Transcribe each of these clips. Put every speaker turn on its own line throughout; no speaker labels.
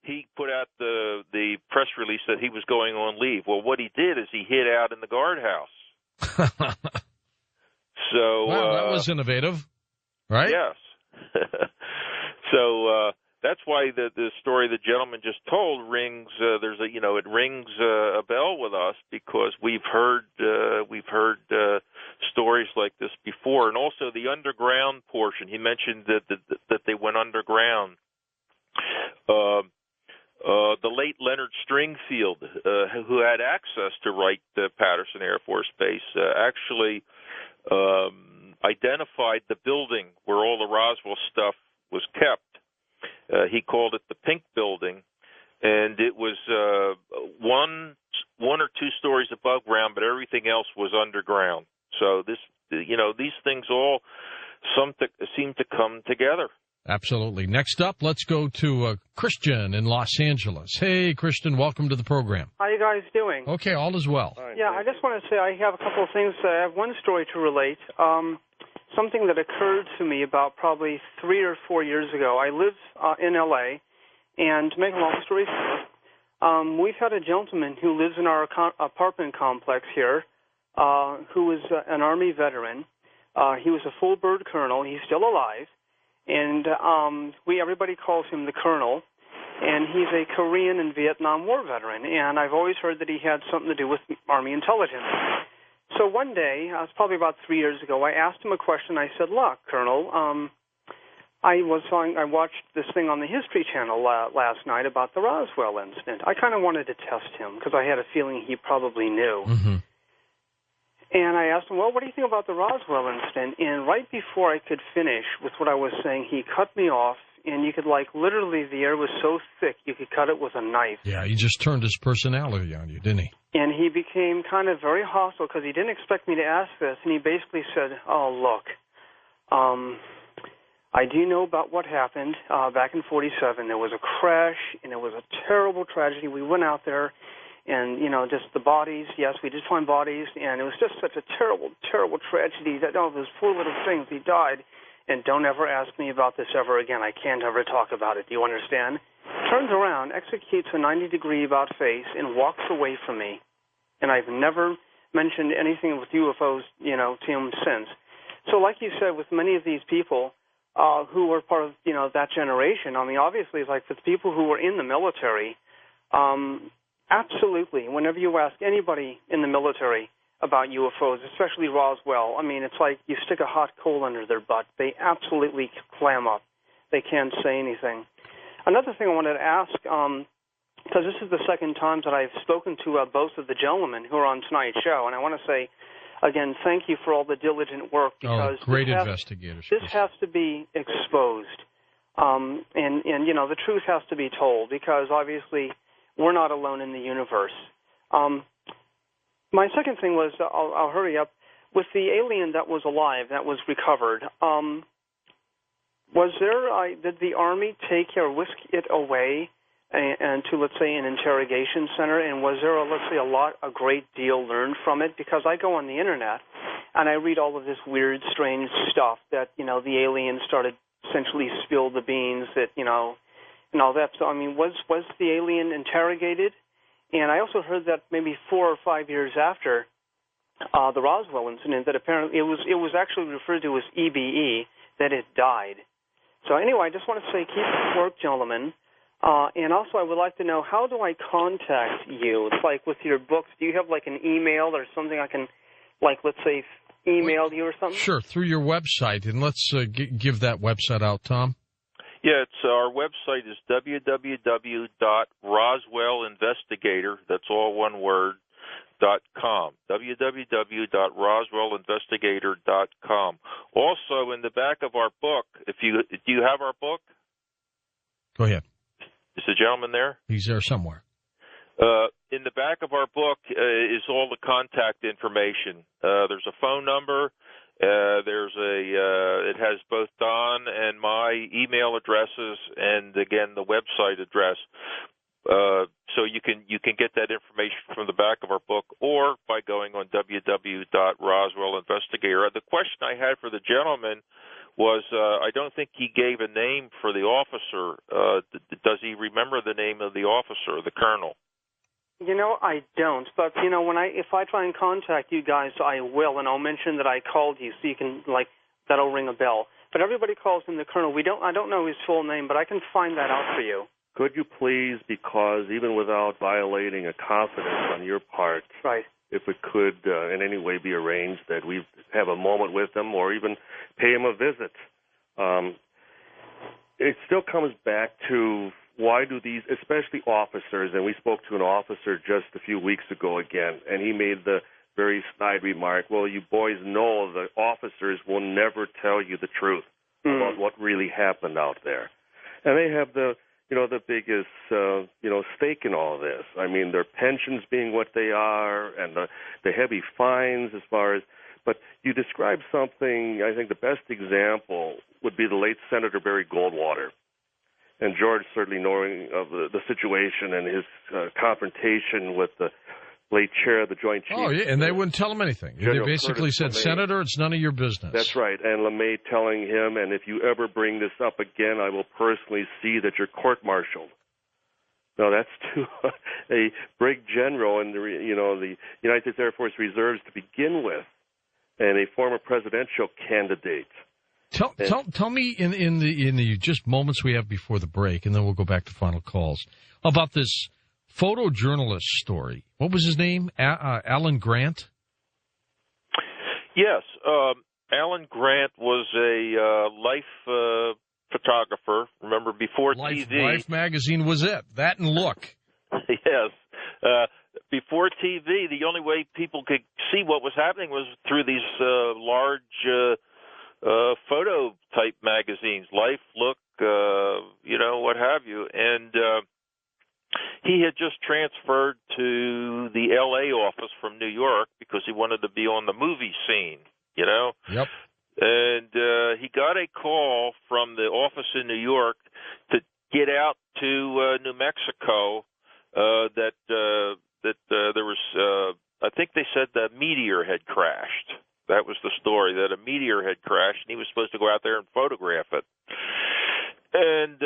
he put out the press release that he was going on leave. Well, what he did is he hid out in the guardhouse. So
wow, that was innovative, right?
Yes. So that's why the story the gentleman just told rings. It rings a bell with us because we've heard stories like this before, and also the underground portion. He mentioned that they went underground. The late Leonard Stringfield, who had access to Wright-Patterson Air Force Base, actually identified the building where all the Roswell stuff was kept. He called it the Pink Building, and it was one or two stories above ground, but everything else was underground. So these things all seem to come together.
Absolutely. Next up, let's go to Christian in Los Angeles. Hey, Christian, welcome to the program.
How you guys doing?
Okay, all is well.
Yeah, I just want to say I have a couple of things. I have one story to relate. Something that occurred to me about probably 3 or 4 years ago. I live in L.A., and to make a long story short, we've had a gentleman who lives in our apartment complex here who is an Army veteran. He was a full bird colonel. He's still alive. And everybody calls him the Colonel, and he's a Korean and Vietnam War veteran. And I've always heard that he had something to do with Army intelligence. So one day, it was probably about 3 years ago, I asked him a question. I said, "Look, Colonel, I watched this thing on the History Channel last night about the Roswell incident. I kind of wanted to test him because I had a feeling he probably knew."
Mm-hmm.
And I asked him, "Well, what do you think about the Roswell incident?" And right before I could finish with what I was saying, he cut me off, and you could, literally, the air was so thick, you could cut it with a knife.
Yeah, he just turned his personality on you, didn't he?
And he became kind of very hostile because he didn't expect me to ask this, and he basically said, "Oh, look, I do know about what happened back in 1947. There was a crash, and it was a terrible tragedy. We went out there, and, just the bodies, yes, we did find bodies, and it was just such a terrible, terrible tragedy that, those poor little things, he died, and don't ever ask me about this ever again. I can't ever talk about it. Do you understand?" Turns around, executes a 90-degree about-face, and walks away from me. And I've never mentioned anything with UFOs, to him since. So like you said, with many of these people who were part of, that generation, obviously, like with people who were in the military, absolutely, whenever you ask anybody in the military about UFOs, especially Roswell, it's like you stick a hot coal under their butt. They absolutely clam up. They can't say anything. Another thing I wanted to ask, because this is the second time that I've spoken to both of the gentlemen who are on tonight's show, and I want to say, again, thank you for all the diligent work. Because
great investigators.
This has to be exposed, and the truth has to be told, because obviously we're not alone in the universe. My second thing was, I'll hurry up, with the alien that was alive, that was recovered, did the Army take or whisk it away and to, let's say, an interrogation center, and was there, a great deal learned from it? Because I go on the Internet, and I read all of this weird, strange stuff that, the aliens started essentially spill the beans, that, and all that. So, was the alien interrogated? And I also heard that maybe 4 or 5 years after the Roswell incident, that apparently it was actually referred to as EBE, that it died. So anyway, I just want to say, keep up the work, gentlemen. And also, I would like to know, how do I contact you? It's like with your books, do you have an email or something I can, let's say, email you or something?
Sure, through your website. And let's give that website out, Tom.
Yeah, our website is www.roswellinvestigator, that's all one word, .com, www.roswellinvestigator.com. Also, in the back of our book, do you have our book?
Go ahead.
Is the gentleman there? He's
there somewhere.
In the back of our book is all the contact information. There's a phone number. It has both Don and my email addresses, and again the website address. So you can get that information from the back of our book, or by going on www.roswellinvestigator. The question I had for the gentleman was I don't think he gave a name for the officer. Does he remember the name of the officer, the colonel?
I don't. But if I try and contact you guys, I will, and I'll mention that I called you, so you can that'll ring a bell. But everybody calls him the colonel. I don't know his full name, but I can find that out for you.
Could you please, because even without violating a confidence on your part,
right,
if it could in any way be arranged that we have a moment with him or even pay him a visit. It still comes back to why do these, especially officers, and we spoke to an officer just a few weeks ago again, and he made the very snide remark, well, you boys know the officers will never tell you the truth about what really happened out there. And they have the biggest, stake in all this. I mean, their pensions being what they are and the heavy fines as far as, but you describe something, I think the best example would be the late Senator Barry Goldwater. And George certainly knowing of the situation and his confrontation with the late chair of the Joint Chiefs.
Oh, yeah, and they wouldn't tell him anything.
General
They basically
Curtis
said,
LeMay.
Senator, it's none of your business.
That's right. And LeMay telling him, and if you ever bring this up again, I will personally see that you're court-martialed. Now, that's to a brig general in the United States Air Force Reserves to begin with, and a former presidential candidate.
Tell me in the just moments we have before the break, and then we'll go back to final calls, about this photojournalist story. What was his name? Alan Grant?
Yes. Alan Grant was a life photographer. Remember, before TV.
Life magazine was it. That and Look.
Yes. Before TV, the only way people could see what was happening was through these large photo-type magazines, Life, Look, what have you. And he had just transferred to the L.A. office from New York because he wanted to be on the movie scene,
Yep.
And he got a call from the office in New York to get out to New Mexico that there was, I think they said the meteor had crashed. That was the story, that a meteor had crashed, and he was supposed to go out there and photograph it. And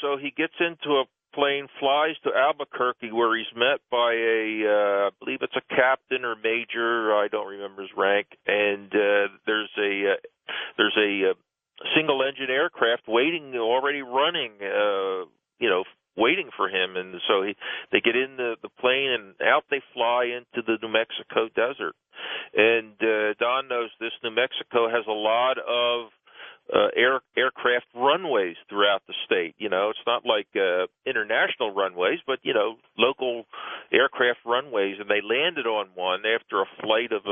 so he gets into a plane, flies to Albuquerque, where he's met by I believe it's a captain or major, I don't remember his rank, and there's a single-engine aircraft already running, waiting for him. And so they get in the plane, and out they fly into the New Mexico desert. And Don knows this. New Mexico has a lot of aircraft runways throughout the state. It's not like international runways, but, local aircraft runways. And they landed on one after a flight of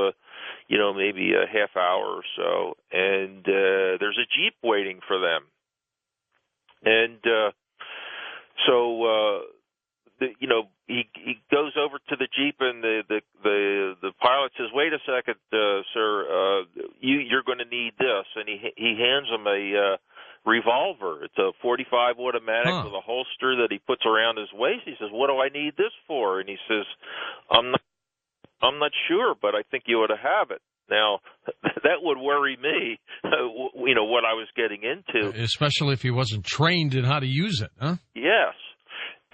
maybe a half hour or so. And there's a Jeep waiting for them. And he goes over to the Jeep, and the pilot says, "Wait a second, sir, you're going to need this." And he hands him a revolver. It's a .45 automatic with a holster that he puts around his waist. He says, "What do I need this for?" And he says, "I'm not sure, but I think you ought to have it." Now, that would worry me, what I was getting into.
Especially if he wasn't trained in how to use it, huh?
Yes.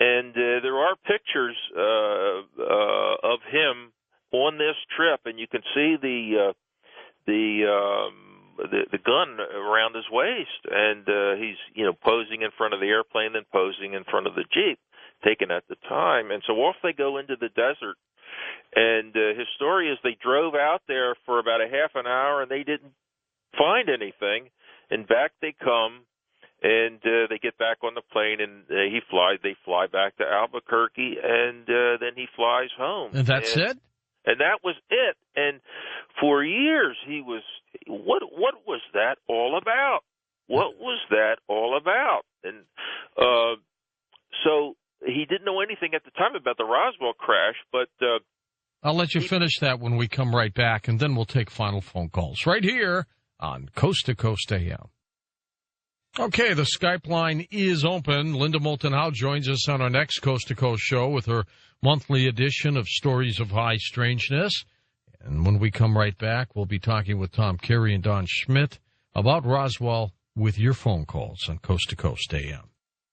And there are pictures of him on this trip, and you can see the gun around his waist, and he's posing in front of the airplane, then posing in front of the Jeep, taken at the time. And so off they go into the desert. And his story is they drove out there for about a half an hour, and they didn't find anything. And back they come, and they get back on the plane, and they fly back to Albuquerque, and then he flies home.
And that's it?
And that was it. And for years he was, what was that all about? What was that all about? And so he didn't know anything at the time about the Roswell crash, but
I'll let you finish that when we come right back, and then we'll take final phone calls right here on Coast to Coast AM. Okay, the Skype line is open. Linda Moulton Howe joins us on our next Coast to Coast show with her monthly edition of Stories of High Strangeness. And when we come right back, we'll be talking with Tom Carey and Don Schmidt about Roswell with your phone calls on Coast to Coast AM.